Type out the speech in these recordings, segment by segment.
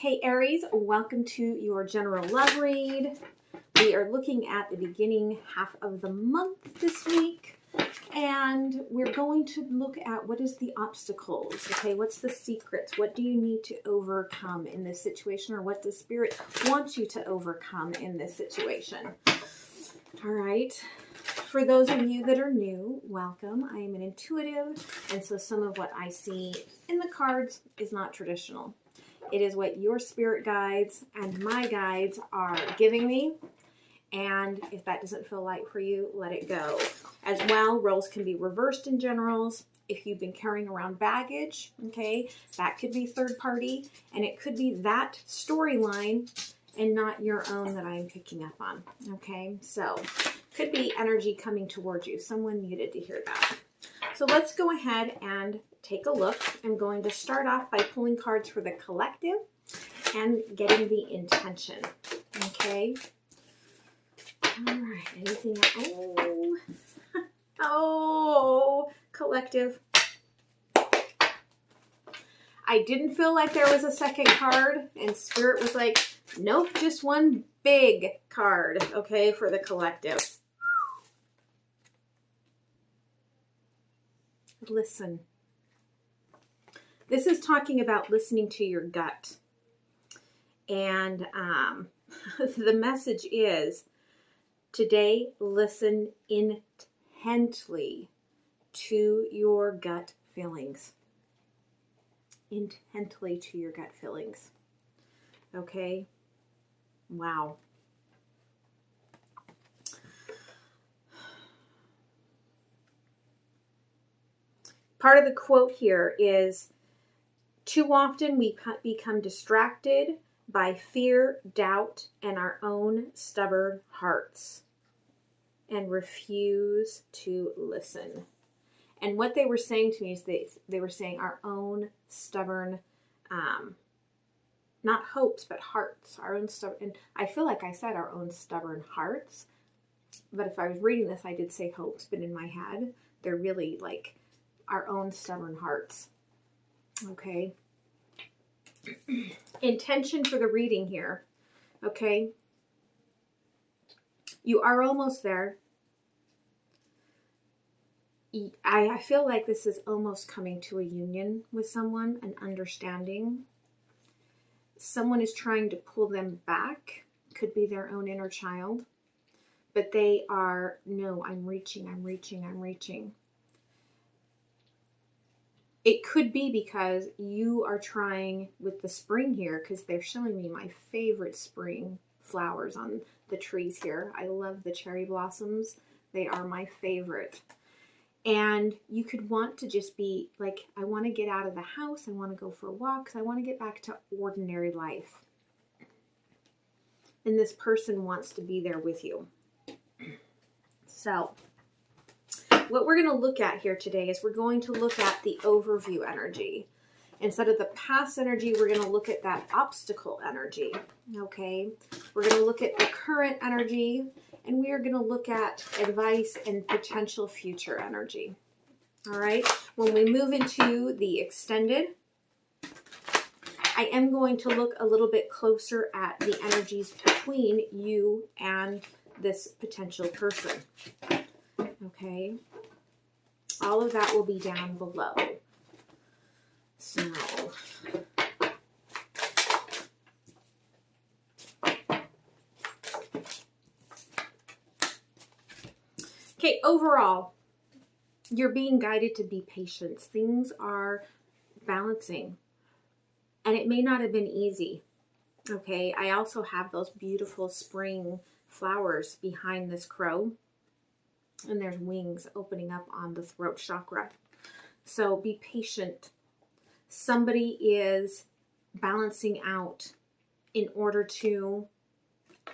Hey Aries, welcome to your general love read. We are looking at the beginning half of the month this week, and we're going to look at what is the obstacles, okay? What's the secrets? What do you need to overcome in this situation, or what does Spirit want you to overcome in this situation? All right. For those of you that are new, welcome. I am an intuitive, and so some of what I see in the cards is not traditional. It is what your spirit guides and my guides are giving me. And if that doesn't feel light for you, let it go. As well, roles can be reversed in generals. If you've been carrying around baggage, okay, that could be third party. And it could be that storyline and not your own that I'm picking up on. Okay, so could be energy coming towards you. Someone needed to hear that. So let's go ahead and take a look. I'm going to start off by pulling cards for the collective and getting the intention. Okay. All right. Anything? Oh, collective. I didn't feel like there was a second card, and Spirit was like, nope, just one big card, okay, for the collective. Listen. This is talking about listening to your gut. And the message is, today, listen intently to your gut feelings. Intently to your gut feelings. Okay? Wow. Part of the quote here is, too often we become distracted by fear, doubt, and our own stubborn hearts and refuse to listen. And what they were saying to me is they were saying our own stubborn, not hopes, but hearts, our own stubborn, and I feel like I said our own stubborn hearts, but if I was reading this, I did say hopes, but in my head, they're really like our own stubborn hearts. Okay. Intention for the reading here. Okay. You are almost there. I feel like this is almost coming to a union with someone, an understanding. Someone is trying to pull them back. Could be their own inner child. But they are, no, I'm reaching. It could be because you are trying with the spring here, because they're showing me my favorite spring flowers on the trees here. I love the cherry blossoms. They are my favorite. And you could want to just be like, I want to get out of the house. I want to go for walks. I want to get back to ordinary life. And this person wants to be there with you. So what we're going to look at here today is we're going to look at the overview energy. Instead of the past energy, we're going to look at that obstacle energy. Okay. We're going to look at the current energy, and we are going to look at advice and potential future energy. All right. When we move into the extended, I am going to look a little bit closer at the energies between you and this potential person. Okay. All of that will be down below. So, okay, overall, you're being guided to be patient. Things are balancing, and it may not have been easy. Okay, I also have those beautiful spring flowers behind this crow. And there's wings opening up on the throat chakra. So be patient. Somebody is balancing out in order to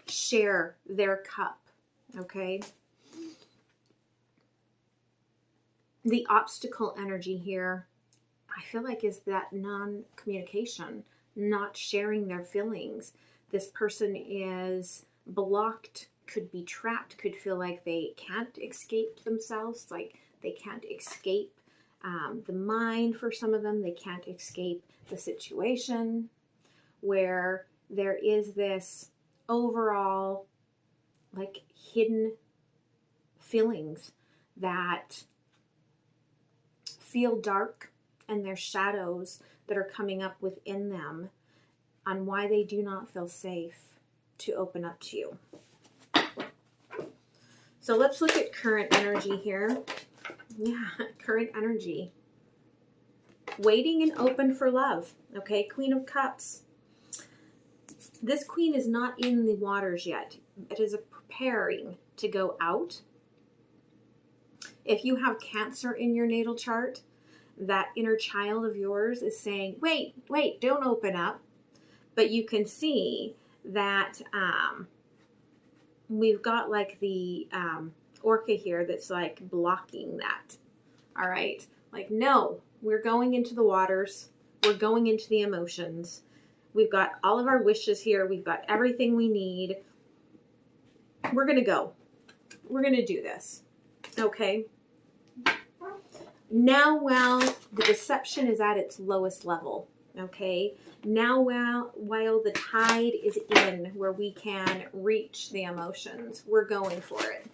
share their cup. Okay. The obstacle energy here, I feel like, is that non-communication, not sharing their feelings. This person is blocked, could be trapped, could feel like they can't escape themselves, like they can't escape the mind for some of them, they can't escape the situation. where there is this overall like hidden feelings that feel dark, and there's shadows that are coming up within them on why they do not feel safe to open up to you. So let's look at current energy here. Yeah, current energy. Waiting and open for love. Okay, Queen of Cups. This queen is not in the waters yet. It is preparing to go out. If you have Cancer in your natal chart, that inner child of yours is saying, wait, don't open up. But you can see that we've got like the orca here that's like blocking that. All right. Like, no, we're going into the waters. We're going into the emotions. We've got all of our wishes here. We've got everything we need. We're going to go. We're going to do this. Okay. Now, while the deception is at its lowest level, okay, now while the tide is in where we can reach the emotions, we're going for it.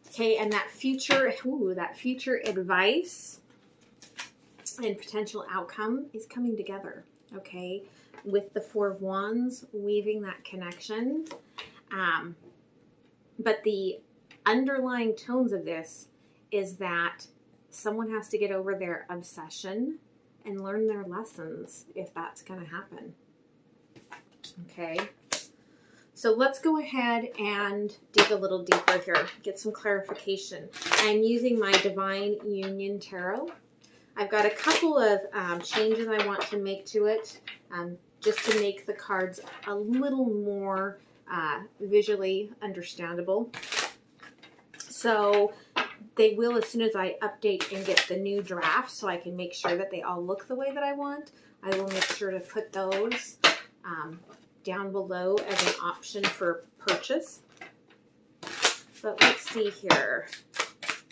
Okay, and that future advice and potential outcome is coming together, okay, with the Four of Wands weaving that connection. But the underlying tones of this is that someone has to get over their obsession and learn their lessons if that's going to happen. Okay. So let's go ahead and dig a little deeper here, get some clarification. I'm using my Divine Union Tarot. I've got a couple of changes I want to make to it, just to make the cards a little more visually understandable. So they will as soon as I update and get the new draft, so I can make sure that they all look the way that I want. I will make sure to put those down below as an option for purchase. But let's see here.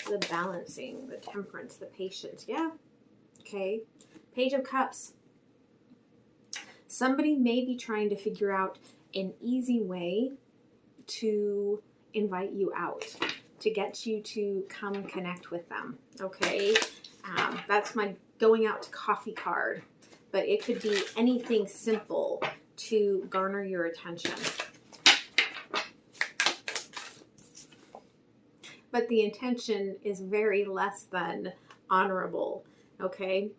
The balancing, the temperance, the patience. Yeah. Okay. Page of Cups. Somebody may be trying to figure out an easy way to invite you out, to get you to come connect with them. Okay. That's my going out to coffee card, but it could be anything simple to garner your attention. But the intention is very less than honorable, okay?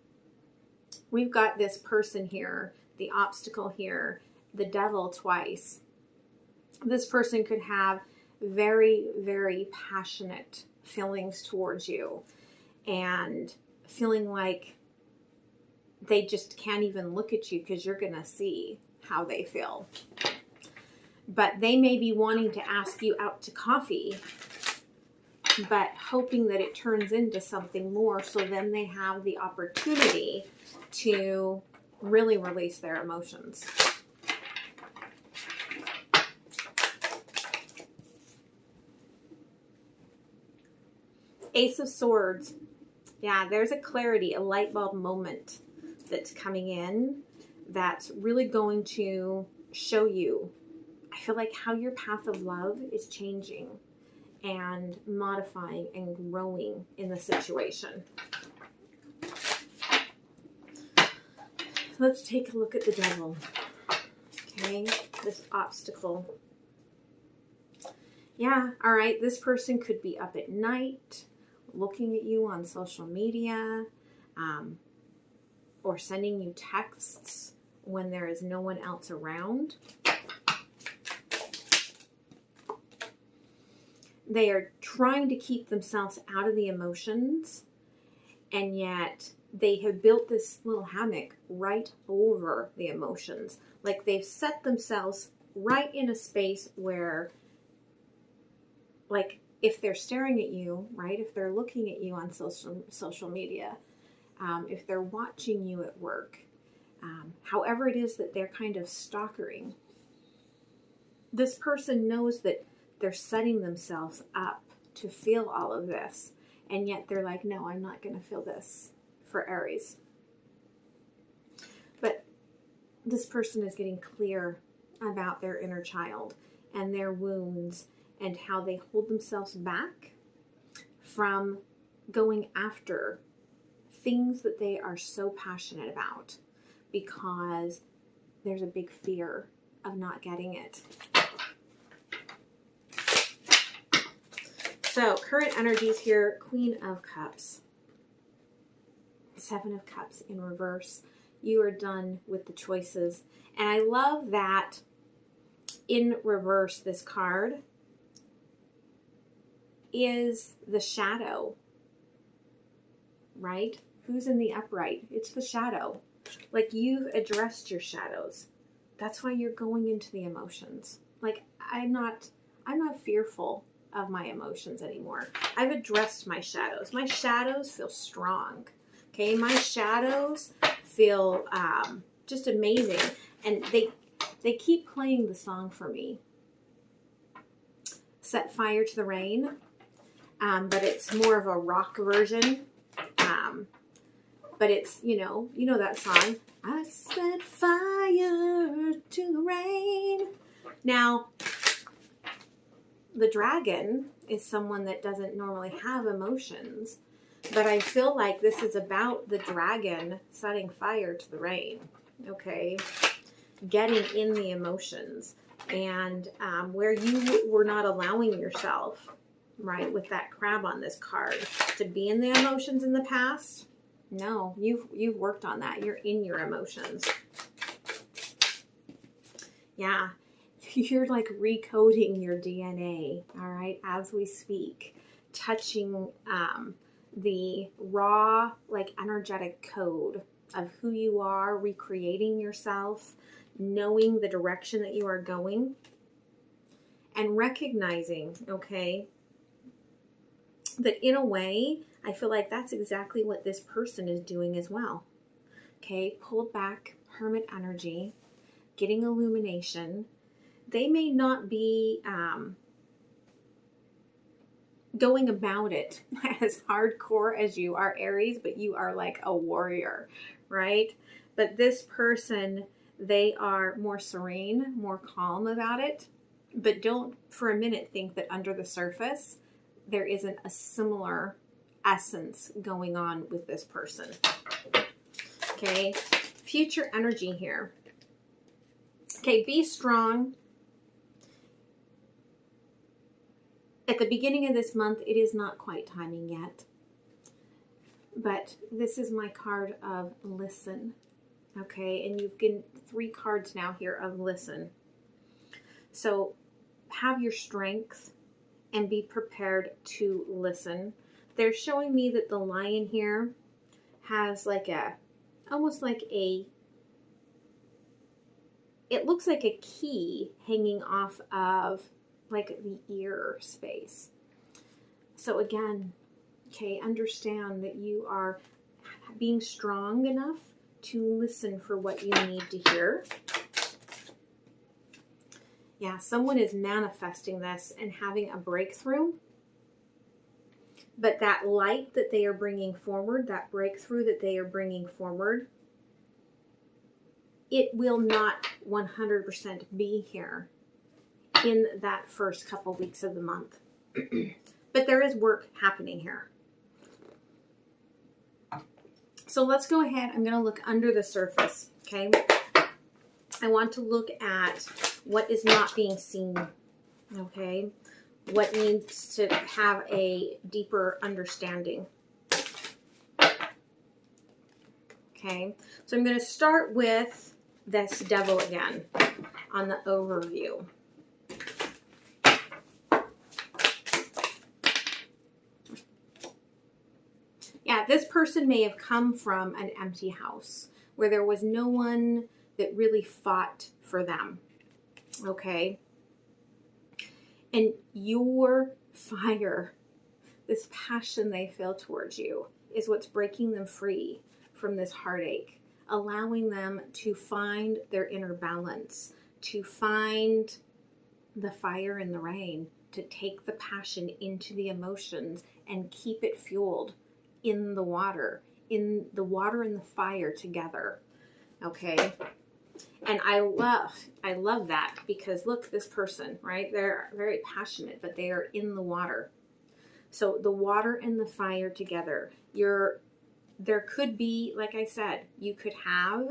We've got this person here, the obstacle here, the devil twice. This person could have very, very passionate feelings towards you and feeling like they just can't even look at you because you're going to see how they feel. But they may be wanting to ask you out to coffee, but hoping that it turns into something more, so then they have the opportunity to really release their emotions. Ace of Swords. Yeah, there's a clarity, a light bulb moment that's coming in that's really going to show you, I feel like, how your path of love is changing and modifying and growing in the situation. Let's take a look at the devil. Okay, this obstacle. Yeah, all right, this person could be up at night looking at you on social media, or sending you texts when there is no one else around. They are trying to keep themselves out of the emotions, and yet they have built this little hammock right over the emotions. Like they've set themselves right in a space where, like, if they're staring at you, right, if they're looking at you on social media, if they're watching you at work, however it is that they're kind of stalking, this person knows that they're setting themselves up to feel all of this, and yet they're like, no, I'm not going to feel this for Aries. But this person is getting clear about their inner child and their wounds and how they hold themselves back from going after things that they are so passionate about because there's a big fear of not getting it. So current energies here, Queen of Cups, Seven of Cups in reverse. You are done with the choices. And I love that in reverse, this card is the shadow, right? Who's in the upright? It's the shadow. Like, you've addressed your shadows. That's why you're going into the emotions. Like, I'm not fearful of my emotions anymore. I've addressed my shadows. My shadows feel strong. Okay, my shadows feel just amazing, and they keep playing the song for me. Set Fire to the Rain, but it's more of a rock version. But it's, you know that song. I set fire to the rain. Now, the dragon is someone that doesn't normally have emotions, but I feel like this is about the dragon setting fire to the rain, okay? Getting in the emotions, and where you were not allowing yourself, right, with that crab on this card, to be in the emotions in the past. No, you've worked on that. You're in your emotions. Yeah. You're like recoding your DNA, all right, as we speak, touching the raw, like, energetic code of who you are, recreating yourself, knowing the direction that you are going, and recognizing, okay, that in a way, I feel like that's exactly what this person is doing as well. Okay, pulled back, hermit energy, getting illumination. They may not be going about it as hardcore as you are, Aries, but you are like a warrior, right? But this person, they are more serene, more calm about it. But don't for a minute think that under the surface, there isn't a similar essence going on with this person. Okay, future energy here. Okay, be strong. At the beginning of this month, it is not quite timing yet. But this is my card of listen. Okay, and you've gotten 3 cards now here of listen. So have your strength and be prepared to listen. They're showing me that the lion here has like almost like it looks like a key hanging off of like the ear space. So again, okay, understand that you are being strong enough to listen for what you need to hear. Yeah, someone is manifesting this and having a breakthrough. But that light that they are bringing forward, that breakthrough that they are bringing forward, it will not 100% be here in that first couple weeks of the month. But there is work happening here. So let's go ahead. I'm going to look under the surface, okay? I want to look at what is not being seen, okay? What needs to have a deeper understanding. Okay, so I'm going to start with this devil again on the overview. Yeah, this person may have come from an empty house where there was no one that really fought for them, okay? And your fire, this passion they feel towards you, is what's breaking them free from this heartache, allowing them to find their inner balance, to find the fire in the rain, to take the passion into the emotions and keep it fueled in the water and the fire together, okay? And I love that, because look, this person, right? They're very passionate, but they are in the water. So the water and the fire together. There could be, like I said, you could have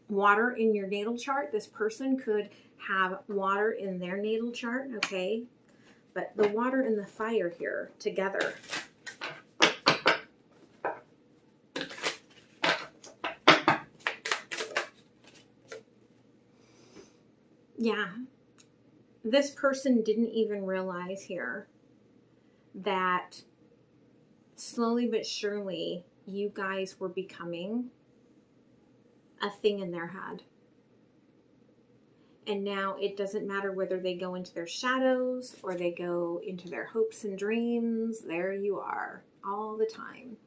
water in your natal chart. This person could have water in their natal chart, okay? But the water and the fire here together. Yeah, this person didn't even realize here that slowly but surely you guys were becoming a thing in their head. And now it doesn't matter whether they go into their shadows or they go into their hopes and dreams. There you are all the time.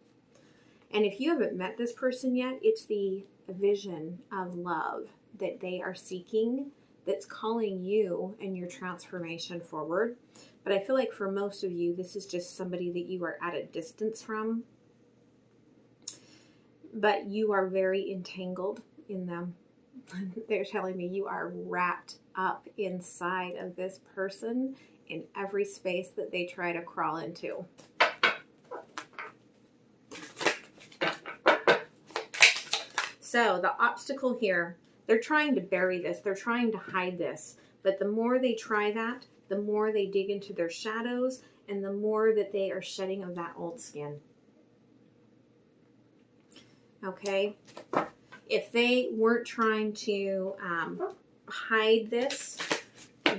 And if you haven't met this person yet, it's the vision of love that they are seeking that's calling you and your transformation forward. But I feel like for most of you, this is just somebody that you are at a distance from. But you are very entangled in them. They're telling me you are wrapped up inside of this person in every space that they try to crawl into. So the obstacle here, they're trying to bury this. They're trying to hide this. But the more they try that, the more they dig into their shadows and the more that they are shedding of that old skin. Okay? If they weren't trying to hide this,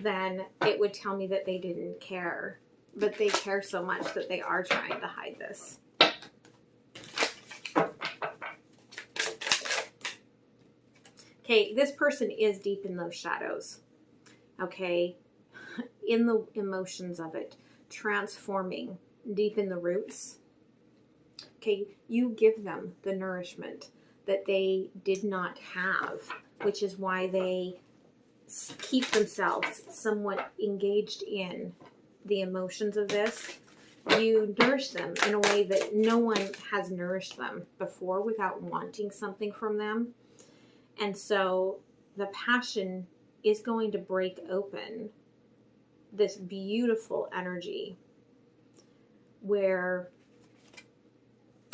then it would tell me that they didn't care. But they care so much that they are trying to hide this. Okay, this person is deep in those shadows. Okay, in the emotions of it, transforming deep in the roots. Okay, you give them the nourishment that they did not have, which is why they keep themselves somewhat engaged in the emotions of this. You nourish them in a way that no one has nourished them before without wanting something from them. And so the passion is going to break open this beautiful energy where,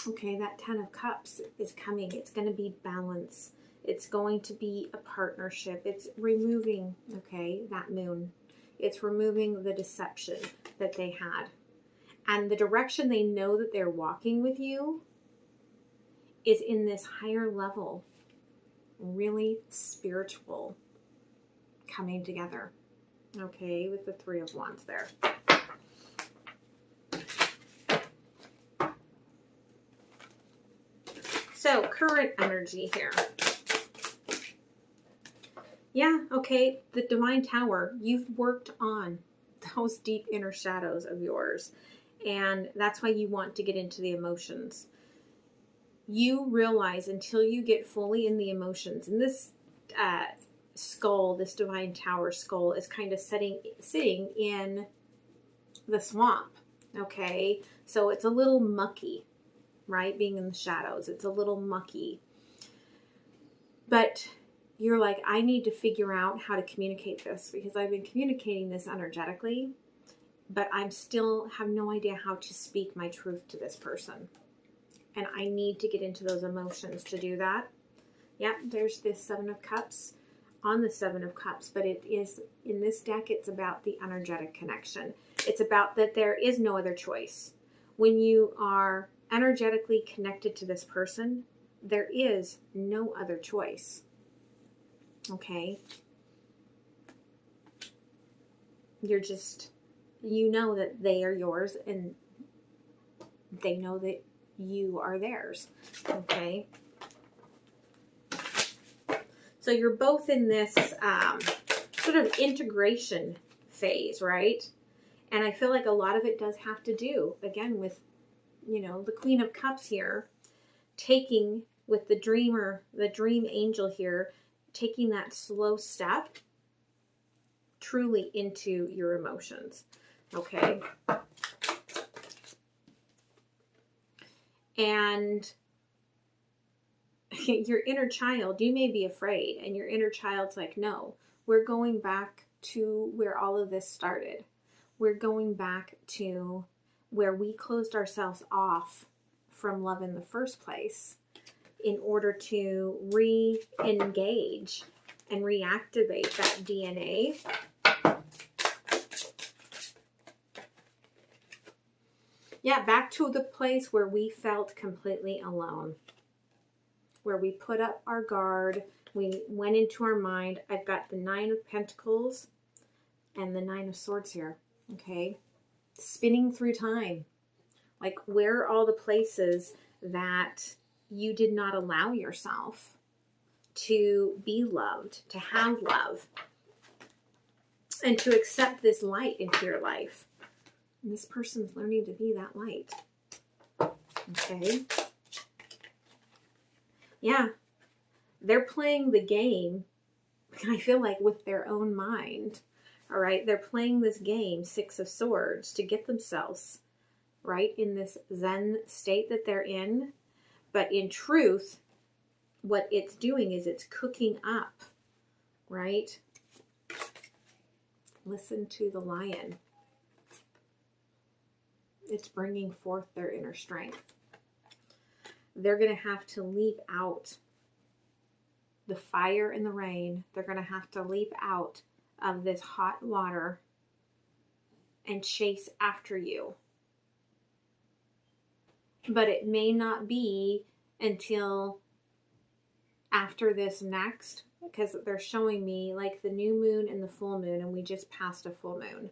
okay, that 10 of Cups is coming. It's going to be balance. It's going to be a partnership. It's removing, okay, that moon. It's removing the deception that they had. And the direction they know that they're walking with you is in this higher level, really spiritual coming together. Okay, with the 3 of Wands there. So, current energy here. Yeah, okay, the Divine Tower. You've worked on those deep inner shadows of yours. And that's why you want to get into the emotions. You realize until you get fully in the emotions, and this skull, this Divine Tower skull, is kind of sitting in the swamp. Okay, so it's a little mucky, right? Being in the shadows, it's a little mucky. But you're like, I need to figure out how to communicate this, because I've been communicating this energetically, but I'm still have no idea how to speak my truth to this person. And I need to get into those emotions to do that. Yeah, there's this 7 of Cups on the 7 of Cups, but it is, in this deck, it's about the energetic connection. It's about that there is no other choice. When you are energetically connected to this person, there is no other choice. Okay? You're just, you know that they are yours and they know that you are theirs. Okay? So you're both in this sort of integration phase, right? And I feel like a lot of it does have to do, again, with, you know, the Queen of Cups here, taking with the dreamer, the dream angel here, taking that slow step truly into your emotions. Okay? And your inner child, you may be afraid, and your inner child's like, no, we're going back to where all of this started. We're going back to where we closed ourselves off from love in the first place in order to re-engage and reactivate that DNA. Yeah, back to the place where we felt completely alone, where we put up our guard, we went into our mind. I've got the 9 of Pentacles and the 9 of Swords here, okay? Spinning through time. Like, where are all the places that you did not allow yourself to be loved, to have love, and to accept this light into your life? And this person's learning to be that light. Okay. Yeah. They're playing the game, I feel like, with their own mind. All right. They're playing this game, 6 of Swords, to get themselves right in this Zen state that they're in. But in truth, what it's doing is it's cooking up, right? Listen to the lion. It's bringing forth their inner strength. They're going to have to leap out the fire and the rain. They're going to have to leap out of this hot water and chase after you. But it may not be until after this next, because they're showing me like the new moon and the full moon, and we just passed a full moon.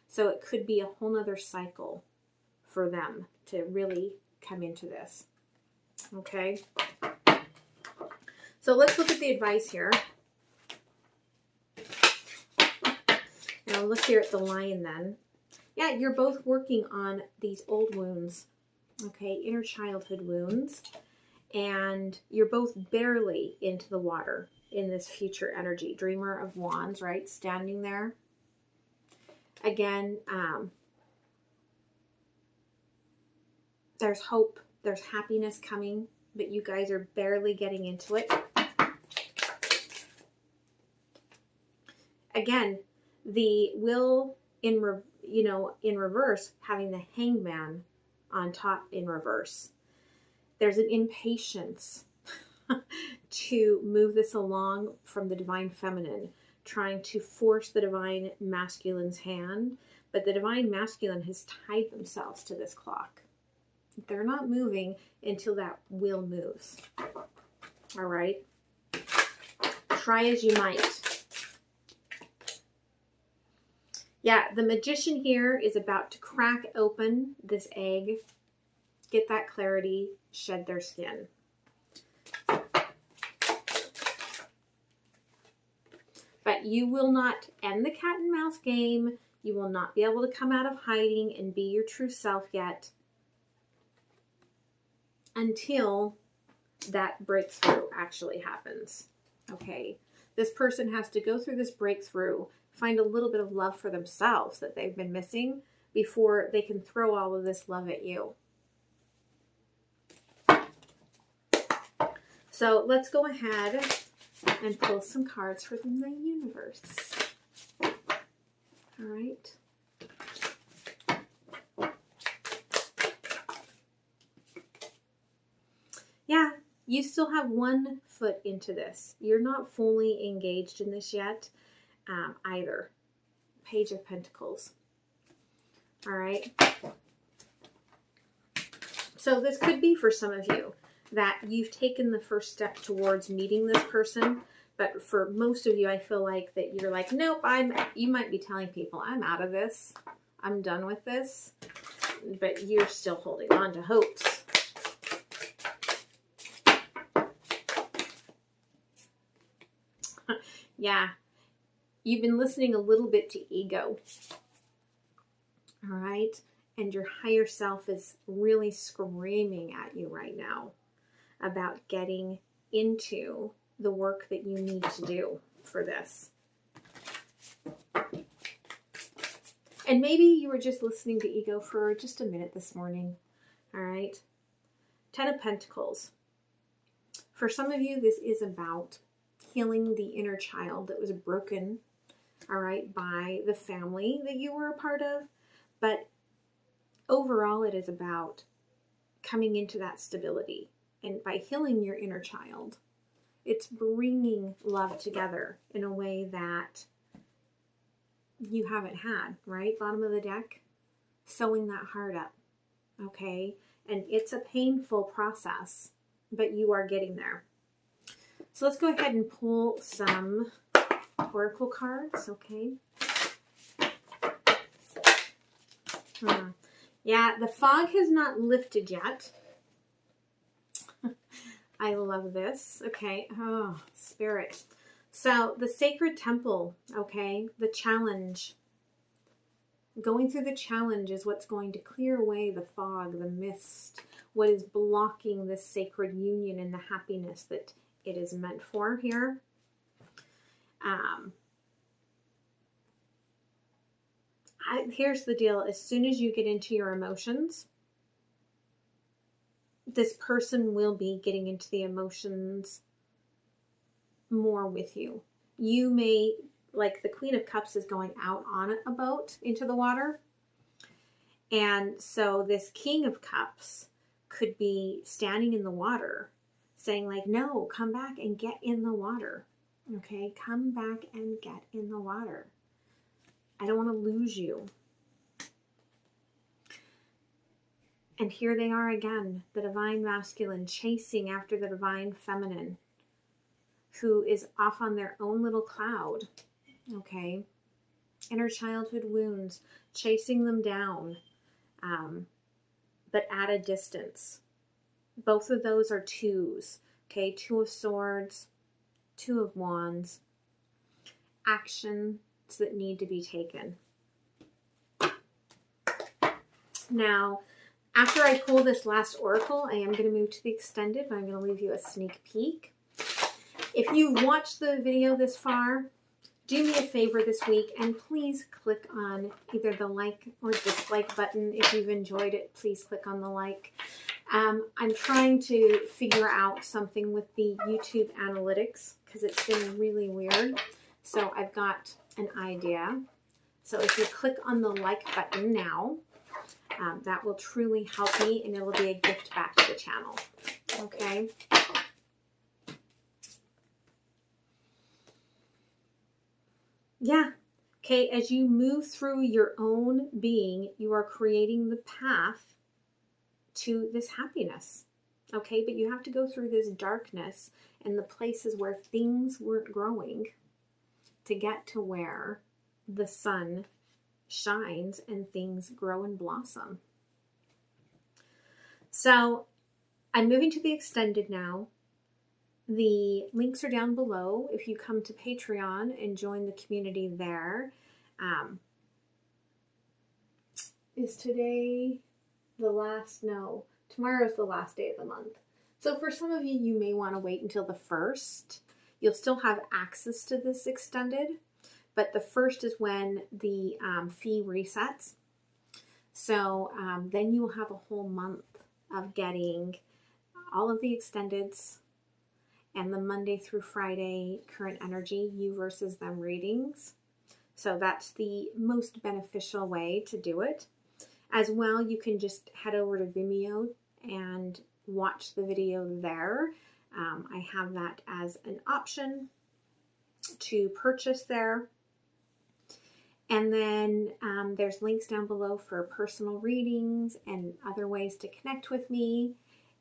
So it could be a whole nother cycle for them to really come into this. Okay. So let's look at the advice here. Now look here at the lion then. Yeah, you're both working on these old wounds. Okay, inner childhood wounds. And you're both barely into the water in this future energy. Dreamer of Wands, right? Standing there. Again, there's hope, there's happiness coming, but you guys are barely getting into it. Again, the will in reverse, having the Hangman on top in reverse. There's an impatience to move this along from the divine feminine, trying to force the divine masculine's hand, but the divine masculine has tied themselves to this clock. They're not moving until that wheel moves. All right. Try as you might. Yeah, the magician here is about to crack open this egg, get that clarity, shed their skin. But you will not end the cat and mouse game. You will not be able to come out of hiding and be your true self yet, until that breakthrough actually happens. Okay, this person has to go through this breakthrough, find a little bit of love for themselves that they've been missing before they can throw all of this love at you. So let's go ahead and pull some cards from the universe. All right. Yeah, you still have one foot into this. You're not fully engaged in this yet, either. Page of Pentacles. All right. So this could be for some of you that you've taken the first step towards meeting this person. But for most of you, I feel like that you're like, nope, you might be telling people, I'm out of this. I'm done with this. But you're still holding on to hopes. Yeah, you've been listening a little bit to ego, all right? And your higher self is really screaming at you right now about getting into the work that you need to do for this. And maybe you were just listening to ego for just a minute this morning, all right? 10 of Pentacles. For some of you, this is about healing the inner child that was broken, all right, by the family that you were a part of. But overall, it is about coming into that stability. And by healing your inner child, it's bringing love together in a way that you haven't had, right? Bottom of the deck, sewing that heart up, okay? And it's a painful process, but you are getting there. So let's go ahead and pull some oracle cards, okay? Yeah, the fog has not lifted yet. I love this. Okay. Oh, spirit. So the sacred temple, okay, the challenge. Going through the challenge is what's going to clear away the fog, the mist, what is blocking this sacred union and the happiness that it is meant for here. Here's the deal. As soon as you get into your emotions, this person will be getting into the emotions more with you. You may, like the Queen of Cups is going out on a boat into the water. And so this King of Cups could be standing in the water saying like, no, come back and get in the water. Okay, come back and get in the water. I don't want to lose you. And here they are again, the divine masculine chasing after the divine feminine who is off on their own little cloud. Okay. Inner childhood wounds, chasing them down, but at a distance. Both of those are twos. Okay. 2 of Swords, 2 of Wands. Actions that need to be taken. Now, after I pull this last oracle, I am going to move to the extended, but I'm going to leave you a sneak peek. If you watched the video this far, do me a favor this week and please click on either the like or dislike button. If you've enjoyed it, please click on the like. I'm trying to figure out something with the YouTube analytics because it's been really weird. So I've got an idea. So if you click on the like button now, that will truly help me and it will be a gift back to the channel. Okay. Yeah. Okay. As you move through your own being, you are creating the path to this happiness. Okay. But you have to go through this darkness and the places where things weren't growing to get to where the sun shines and things grow and blossom. So I'm moving to the extended now. The links are down below if you come to Patreon and join the community there. Is today the last? No, tomorrow is the last day of the month. So for some of you, you may want to wait until the 1st. You'll still have access to this extended, but the 1st is when the fee resets. So then you will have a whole month of getting all of the extendeds and the Monday through Friday current energy, you versus them readings. So that's the most beneficial way to do it. As well, you can just head over to Vimeo and watch the video there. I have that as an option to purchase there. And then there's links down below for personal readings and other ways to connect with me.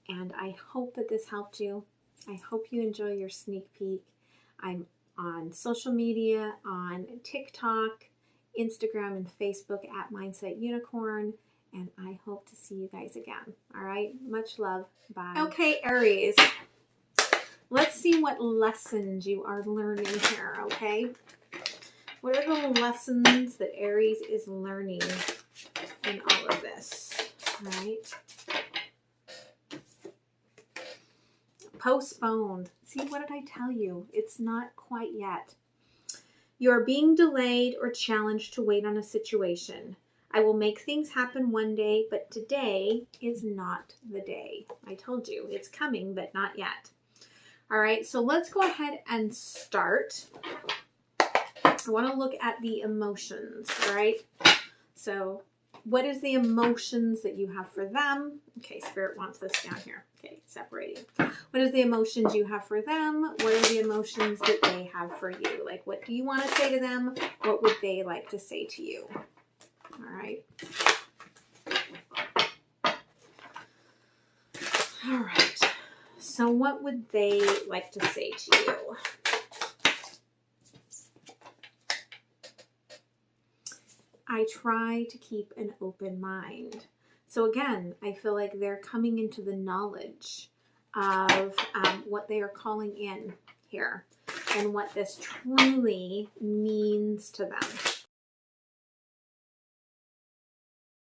And I hope that this helped you. I hope you enjoy your sneak peek. I'm on social media, on TikTok, Instagram, and Facebook at MindsetUnicorn. And I hope to see you guys again. All right. Much love. Bye. Okay, Aries. Let's see what lessons you are learning here, okay? What are the lessons that Aries is learning in all of this, right? Postponed. See, what did I tell you? It's not quite yet. You are being delayed or challenged to wait on a situation. I will make things happen one day, but today is not the day. I told you, it's coming, but not yet. All right, so let's go ahead and start. I want to look at the emotions, all right? So what is the emotions that you have for them? Okay, Spirit wants this down here. Okay, separating. What is the emotions you have for them? What are the emotions that they have for you? Like, what do you want to say to them? What would they like to say to you? All right. All right. So what would they like to say to you? I try to keep an open mind. So again, I feel like they're coming into the knowledge of what they are calling in here and what this truly means to them.